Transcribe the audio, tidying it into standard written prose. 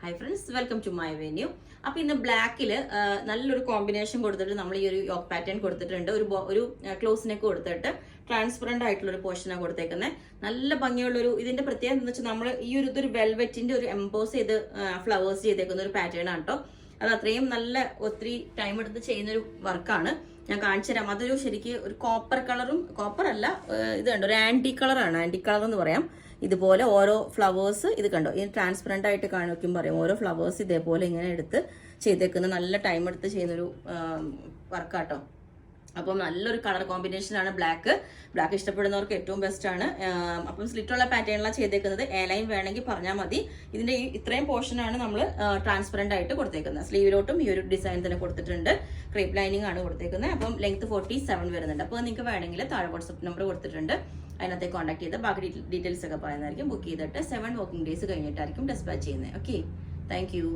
High friends, welcome to my venue. അപ്പൊ ഇന്ന് ബ്ലാക്കിൽ നല്ലൊരു കോമ്പിനേഷൻ കൊടുത്തിട്ട് നമ്മൾ ഈ ഒരു യോക്ക് പാറ്റേൺ കൊടുത്തിട്ടുണ്ട്. ഒരു ക്ലോസ് നെക്ക് കൊടുത്തിട്ട് ട്രാൻസ്പെറന്റ് ആയിട്ടുള്ള ഒരു പോർഷനാണ് കൊടുത്തേക്കുന്നത്. നല്ല ഭംഗിയുള്ള ഒരു ഇതിന്റെ പ്രത്യേകത എന്ന് വെച്ചാൽ നമ്മൾ ഈ ഒരു വെൽവെറ്റിന്റെ ഒരു എംബോസ് ചെയ്ത് ഫ്ലവേഴ്സ് ചെയ്തേക്കുന്ന ഒരു പാറ്റേൺ ആണ് കേട്ടോ. അത് അത്രയും നല്ല ഒത്തിരി ടൈം എടുത്ത് ചെയ്യുന്ന ഒരു വർക്കാണ്. ഞാൻ കാണിച്ചു തരാം. അതൊരു ശരിക്ക് ഒരു കോപ്പർ കളറും, കോപ്പർ അല്ല, ഇത് കണ്ടോ, ഒരു ആന്റി കളറാണ്. ആന്റി കളർ എന്ന് പറയാം. ഇതുപോലെ ഓരോ ഫ്ലവേഴ്സ് ഇത് കണ്ടോ, ഈ ട്രാൻസ്പെറന്റ് ആയിട്ട് കാണിക്കും പറയും. ഓരോ ഫ്ലവേഴ്സ് ഇതേപോലെ ഇങ്ങനെ എടുത്ത് ചെയ്തേക്കുന്ന നല്ല ടൈം എടുത്ത് ചെയ്യുന്നൊരു വർക്കാട്ടോ. അപ്പം നല്ലൊരു കളർ കോമ്പിനേഷനാണ് ബ്ലാക്ക്. ബ്ലാക്ക് ഇഷ്ടപ്പെടുന്നവർക്ക് ഏറ്റവും ബെസ്റ്റ് ആണ്. അപ്പം സ്ലിറ്റുള്ള പാറ്റേണിലാണ് ചെയ്തേക്കുന്നത്. എ ലൈൻ വേണമെങ്കിൽ പറഞ്ഞാൽ മതി. ഇതിന്റെ ഇത്രയും പോർഷനാണ് നമ്മൾ ട്രാൻസ്പെറന്റ് ആയിട്ട് കൊടുത്തേക്കുന്നത്. സ്ലീവിലോട്ടും ഈ ഒരു ഡിസൈൻ തന്നെ കൊടുത്തിട്ടുണ്ട്. ക്രേപ്പ് ലൈനിങ് ആണ് കൊടുത്തേക്കുന്നത്. അപ്പം ലെങ്ത് 47 വരുന്നുണ്ട്. അപ്പോൾ നിങ്ങൾക്ക് വേണമെങ്കിൽ താഴെ വാട്സ്ആപ്പ് നമ്പർ കൊടുത്തിട്ടുണ്ട്. അതിനകത്ത് കോൺടാക്ട് ചെയ്ത് ബാക്കി ഡീറ്റെയിൽസ് ഒക്കെ പറയുന്നതായിരിക്കും. ബുക്ക് ചെയ്തിട്ട് 7 വർക്കിംഗ് ഡേയ്സ് കഴിഞ്ഞിട്ടായിരിക്കും ഡിസ്പാച്ച് ചെയ്യുന്നത്. Okay, thank you.